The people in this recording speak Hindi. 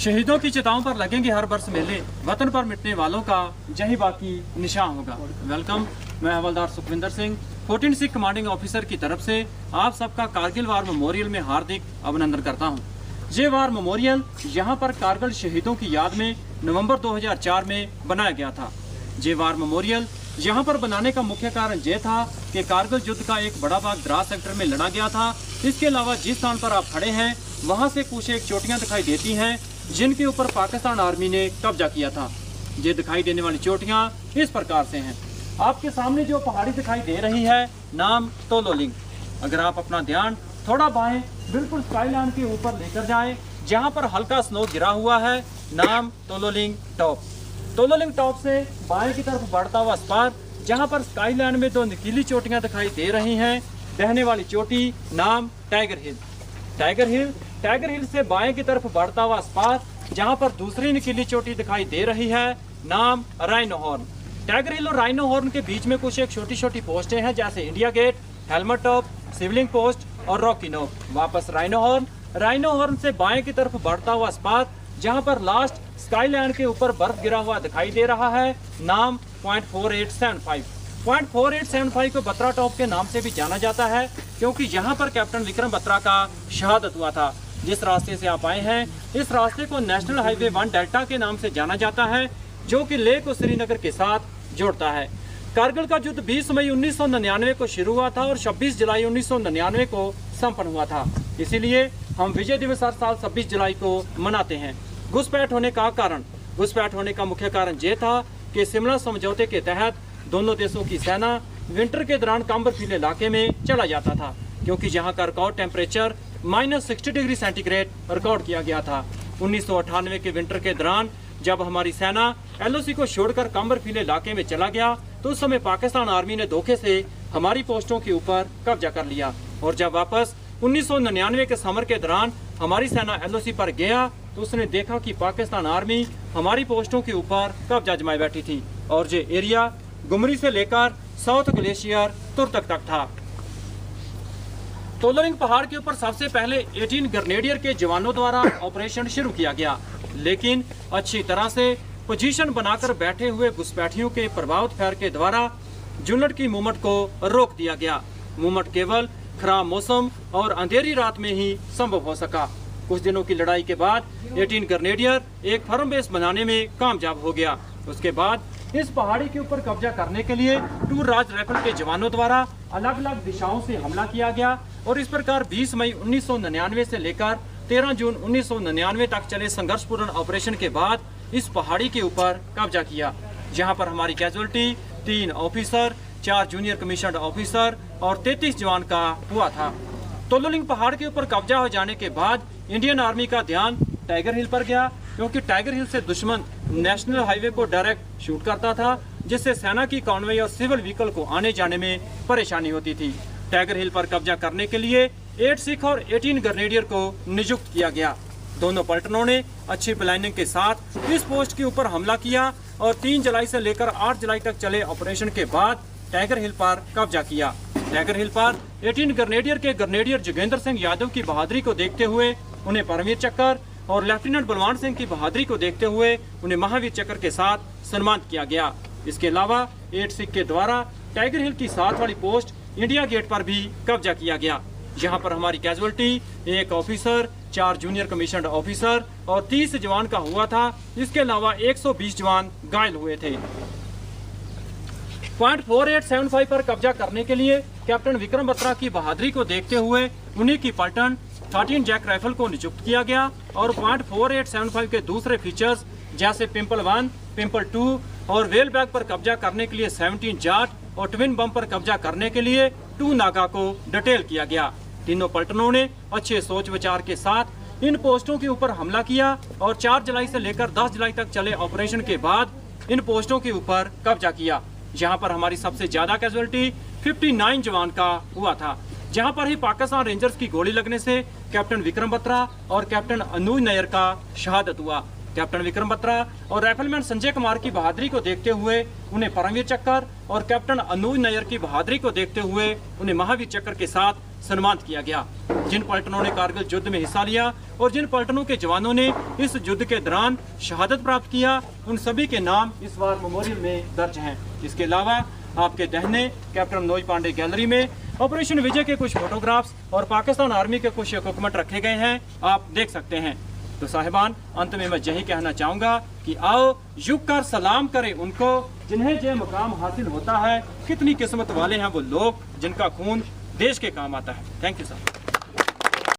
शहीदों की चिताओं पर लगेंगे हर बरस मेले, वतन पर मिटने वालों का यही बाकी निशान होगा। वेलकम, मैं हवलदार सुखविंदर सिंह 14 सिख कमांडिंग ऑफिसर की तरफ से आप सबका कारगिल वार मेमोरियल में हार्दिक अभिनंदन करता हूं। ये वार मेमोरियल यहां पर कारगिल शहीदों की याद में नवंबर 2004 में बनाया गया था। ये वार मेमोरियल यहाँ पर बनाने का मुख्य कारण ये था कि कारगिल युद्ध का एक बड़ा भाग द्रास सेक्टर में लड़ा गया था। इसके अलावा जिस स्थान पर आप खड़े हैं वहाँ से कुछ एक चोटियाँ दिखाई देती हैं जिनके ऊपर पाकिस्तान आर्मी ने कब्जा किया था। ये दिखाई देने वाली चोटियाँ इस प्रकार से हैं। आपके सामने जो पहाड़ी दिखाई दे रही है नाम तोलोलिंग। अगर आप अपना ध्यान थोड़ा बाएं बिल्कुल स्काईलाइन के ऊपर लेकर जाएं, जहाँ पर हल्का स्नो गिरा हुआ है, नाम तोलोलिंग टॉप। तोलोलिंग टॉप से बाएं की तरफ बढ़ता हुआ स्पार, जहां पर स्काईलाइन में दो नुकीली चोटियां दिखाई दे रही हैं। बहने वाली चोटी नाम टाइगर हिल। टाइगर हिल से बाएं की तरफ बढ़ता हुआ स्पार, जहां पर दूसरी नुकीली चोटी दिखाई दे रही है, नाम राइनो हॉर्न। टाइगर हिल और राइनो हॉर्न के बीच में कुछ एक छोटी छोटी पोस्टें हैं, जैसे India Gate, Helmet Top, Shivling Post और रॉकी नोक। वापस राइनो हॉर्न से बाएं की तरफ बढ़ता हुआ स्पार, जहां पर लास्ट स्काईलाइन के ऊपर बर्फ गिरा हुआ दिखाई दे रहा है, नाम .4875। .4875 को बत्रा टॉप के नाम से भी जाना जाता है, क्योंकि यहाँ पर कैप्टन विक्रम बत्रा का शहादत हुआ था। जिस रास्ते से आप आए हैं, इस रास्ते को नेशनल हाईवे 1 डेल्टा के नाम से जाना जाता है, जो कि लेह को श्रीनगर के साथ जोड़ता है। कारगिल का युद्ध 20 मई 1999 को शुरू हुआ था और 26 जुलाई 1999 को संपन्न हुआ था। इसीलिए हम विजय दिवस हर साल 26 जुलाई को मनाते हैं। घुसपैठ होने का मुख्य कारण ये था कि शिमला समझौते के तहत दोनों देशों की सेना विंटर के दौरान काम्बरफील इलाके में चला जाता था, क्योंकि यहाँ का record temperature -60 degree centigrade record किया गया था। 1998 के विंटर के दौरान जब हमारी सेना LOC को छोड़कर काम्बरफील इलाके में चला गया, तो उस समय पाकिस्तान आर्मी ने धोखे से हमारी पोस्टों के ऊपर कब्जा कर लिया। और जब वापस 1999 के समर के दौरान हमारी सेना LOC पर गया, तो उसने देखा कि पाकिस्तान आर्मी हमारी पोस्टों के ऊपर कब्जा जमाए बैठी थी और ये एरिया गुमरी से लेकर साउथ ग्लेशियर तुर्तक तक था। तोलोलिंग पहाड़ के ऊपर सबसे पहले 18 ग्रेनेडियर के जवानों द्वारा ऑपरेशन शुरू किया गया, लेकिन अच्छी तरह से पोजीशन बनाकर बैठे हुए घुसपैठियों के प्रभावित फायर के द्वारा यूनिट की मूवमेंट को रोक दिया गया। मूवमेंट केवल खराब मौसम और अंधेरी रात में ही संभव हो सका। कुछ दिनों की लड़ाई के बाद 18 ग्रेनेडियर एक फर्म बेस बनाने में कामयाब हो गया। उसके बाद इस पहाड़ी के ऊपर कब्जा करने के लिए टूर राज राइफल के जवानों द्वारा अलग अलग दिशाओं से हमला किया गया और इस प्रकार 20 मई 1999 से लेकर 13 जून 1999 तक चले संघर्षपूर्ण ऑपरेशन के बाद इस पहाड़ी के ऊपर कब्जा किया, जहां पर हमारी casualty 3 officer, 4 junior commissioned officer और 33 जवान का हुआ था। तोलोलिंग पहाड़ के ऊपर कब्जा हो जाने के बाद इंडियन आर्मी का ध्यान टाइगर हिल पर गया, क्योंकि टाइगर हिल से दुश्मन नेशनल हाईवे को डायरेक्ट शूट करता था, जिससे सेना की कॉन्वॉय और सिविल व्हीकल को आने जाने में परेशानी होती थी। टाइगर हिल पर कब्जा करने के लिए 8 सिख और 18 ग्रेनेडियर को नियुक्त किया गया। दोनों पलटनों ने अच्छी प्लानिंग के साथ इस पोस्ट के ऊपर हमला किया और 3 जुलाई से लेकर 8 जुलाई तक चले ऑपरेशन के बाद टाइगर हिल पर कब्जा किया। टाइगर हिल पर 18 ग्रेनेडियर के ग्रेनेडियर जोगेंद्र सिंह यादव की बहादुरी को देखते हुए उन्हें परमवीर चक्र और लेफ्टिनेंट बलवान सिंह की बहादुरी को देखते हुए उन्हें महावीर चक्र के साथ सम्मानित किया गया। इसके अलावा 8 सिख के द्वारा टाइगर हिल की 7 वाली पोस्ट इंडिया गेट पर भी कब्जा किया गया, जहां पर हमारी casualty 1 officer, 4 junior commissioned officer और 30 जवान का हुआ था। इसके अलावा 120 जवान घायल हुए थे। .4875 पर कब्जा करने के लिए कैप्टन विक्रम बत्रा की बहादुरी को देखते हुए उन्हीं की पलटन 13 जैक राइफल को नियुक्त किया गया और .4875 के दूसरे फीचर्स जैसे पिंपल 1, पिंपल 2 और वेल बैग पर कब्जा करने के लिए 17 जाट और ट्विन बम पर कब्जा करने के लिए 2 नागा को डिटेल किया गया। तीनों पलटनों ने अच्छे सोच विचार के साथ इन पोस्टों के ऊपर हमला किया और 4 जुलाई से लेकर 10 जुलाई तक चले ऑपरेशन के बाद इन पोस्टों के ऊपर कब्जा किया, जहां पर हमारी सबसे ज्यादा कैजुअलिटी 59 जवान का हुआ था। जहां पर ही पाकिस्तान रेंजर्स की गोली लगने से कैप्टन विक्रम बत्रा और कैप्टन अनुज नायर का शहादत हुआ। कैप्टन विक्रम बत्रा और राइफलमैन संजय कुमार की बहादुरी को देखते हुए उन्हें परमवीर चक्र और कैप्टन अनुज नायर की बहादुरी को देखते हुए उन्हें महावीर चक्र के साथ सम्मानित किया गया। जिन पलटनों ने कारगिल युद्ध में हिस्सा लिया और जिन पलटनों के जवानों ने इस युद्ध के दौरान शहादत प्राप्त किया, उन सभी के नाम इस वार मेमोरियल में दर्ज हैं। इसके अलावा आपके दाहिने कैप्टन मनोज पांडे गैलरी में ऑपरेशन विजय के कुछ फोटोग्राफ्स और पाकिस्तान आर्मी के कुछ इक्विपमेंट रखे गए हैं, आप देख सकते हैं। तो साहिबान, अंत में मैं यही कहना चाहूँगा कि आओ झुक कर सलाम करें उनको जिन्हें ये मुकाम हासिल होता है। कितनी किस्मत वाले हैं वो लोग जिनका खून देश के काम आता है। Thank you sir.